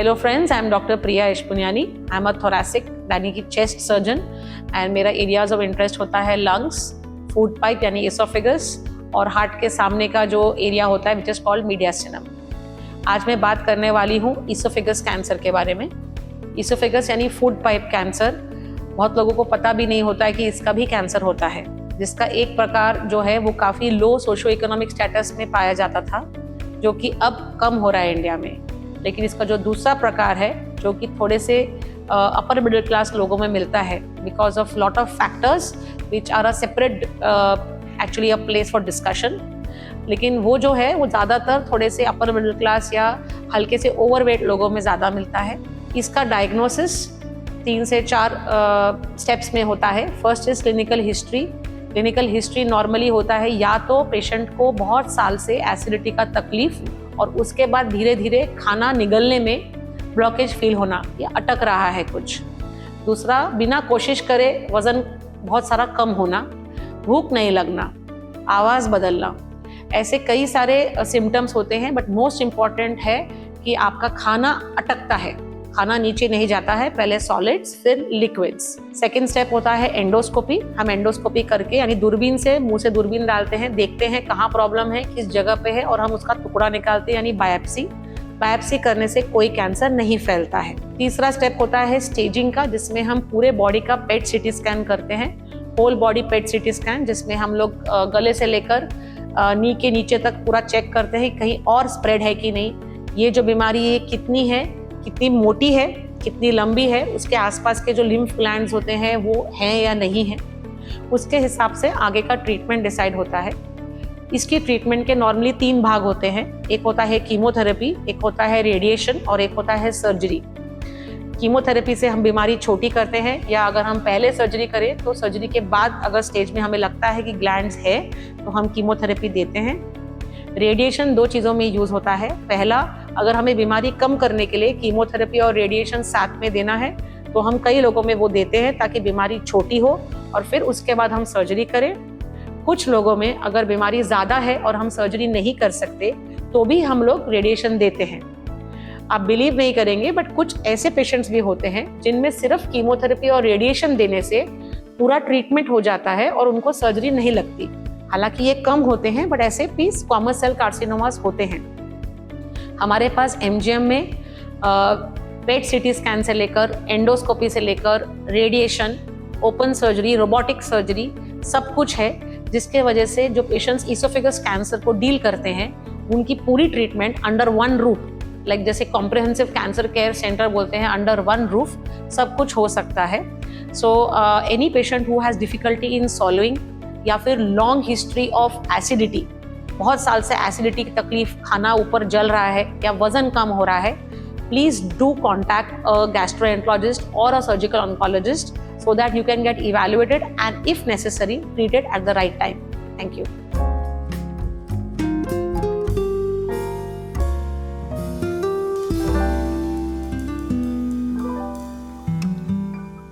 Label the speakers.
Speaker 1: Hello friends, I am doctor Priya Ishpuniyani. I am a thoracic यानी कि chest surgeon and मेरा areas of interest होता है लंग्स, फूड पाइप यानी एसोफेगस और हार्ट के सामने का जो एरिया होता है विच इज़ कॉल्ड मीडियास्टिनम। आज मैं बात करने वाली हूँ इसोफेगस कैंसर के बारे में। इसोफेगस यानी फूड पाइप कैंसर, बहुत लोगों को पता भी नहीं होता है कि इसका भी कैंसर होता है, जिसका एक प्रकार जो है वो काफ़ी लो सोशो इकोनॉमिक स्टेटस में पाया जाता था, जो कि अब कम हो रहा है इंडिया में। लेकिन इसका जो दूसरा प्रकार है जो कि थोड़े से अपर मिडिल क्लास लोगों में मिलता है because of lot of factors which are a separate actually a place for discussion, लेकिन वो जो है वो ज़्यादातर थोड़े से अपर मिडिल क्लास या हल्के से ओवरवेट लोगों में ज़्यादा मिलता है। इसका डायग्नोसिस 3 से 4 स्टेप्स में होता है। First is clinical history. Clinical history normally होता है या तो पेशेंट को बहुत साल से एसिडिटी का तकलीफ और उसके बाद धीरे धीरे खाना निगलने में ब्लॉकेज फील होना या अटक रहा है कुछ। दूसरा, बिना कोशिश करे वज़न बहुत सारा कम होना, भूख नहीं लगना, आवाज़ बदलना, ऐसे कई सारे सिम्टम्स होते हैं। बट मोस्ट इम्पॉर्टेंट है कि आपका खाना अटकता है, खाना नीचे नहीं जाता है, पहले सॉलिड्स फिर लिक्विड्स। सेकेंड स्टेप होता है एंडोस्कोपी। हम एंडोस्कोपी करके यानी दूरबीन से, मुंह से दूरबीन डालते हैं, देखते हैं कहाँ प्रॉब्लम है, किस जगह पे है और हम उसका टुकड़ा निकालते हैं यानी बायोप्सी। बायोप्सी करने से कोई कैंसर नहीं फैलता है। तीसरा स्टेप होता है स्टेजिंग का, जिसमें हम पूरे बॉडी का पेट सिटी स्कैन करते हैं, whole body PET CT scan, जिसमें हम लोग गले से लेकर नी के नीचे तक पूरा चेक करते हैं कहीं और स्प्रेड है कि नहीं, ये जो बीमारी है कितनी है, कितनी मोटी है, कितनी लंबी है, उसके आसपास के जो लिम्फ ग्लैंड्स होते हैं वो हैं या नहीं हैं। उसके हिसाब से आगे का ट्रीटमेंट डिसाइड होता है। इसकी ट्रीटमेंट के नॉर्मली 3 भाग होते हैं। एक होता है कीमोथेरेपी, एक होता है रेडिएशन और एक होता है सर्जरी। कीमोथेरेपी से हम बीमारी छोटी करते हैं, या अगर हम पहले सर्जरी करें तो सर्जरी के बाद अगर स्टेज में हमें लगता है कि ग्लैंड्स है तो हम कीमोथेरेपी देते हैं। रेडिएशन 2 चीज़ों में यूज़ होता है। पहला, अगर हमें बीमारी कम करने के लिए कीमोथेरेपी और रेडिएशन साथ में देना है तो हम कई लोगों में वो देते हैं ताकि बीमारी छोटी हो और फिर उसके बाद हम सर्जरी करें। कुछ लोगों में अगर बीमारी ज़्यादा है और हम सर्जरी नहीं कर सकते तो भी हम लोग रेडिएशन देते हैं। आप बिलीव नहीं करेंगे बट कुछ ऐसे पेशेंट्स भी होते हैं जिनमें सिर्फ कीमोथेरेपी और रेडिएशन देने से पूरा ट्रीटमेंट हो जाता है और उनको सर्जरी नहीं लगती। हालांकि ये कम होते हैं बट ऐसे भी स्क्वामस सेल कार्सिनोमास होते हैं। हमारे पास एमजीएम में पेट सिटी स्कैन से लेकर एंडोस्कोपी से लेकर radiation, open surgery, robotic surgery सब कुछ है, जिसके वजह से जो पेशेंट्स इसोफेगस कैंसर को डील करते हैं उनकी पूरी treatment under one roof, like जैसे कॉम्प्रिहेंसिव कैंसर केयर सेंटर बोलते हैं, अंडर वन रूफ सब कुछ हो सकता है। So any patient who has difficulty in सॉलोइंग या फिर लॉन्ग हिस्ट्री ऑफ एसिडिटी, बहुत साल से एसिडिटी की तकलीफ, खाना ऊपर जल रहा है या वजन कम हो रहा है, please do contact a gastroenterologist और a surgical oncologist so that you can get evaluated and if necessary treated at the right time. Thank you.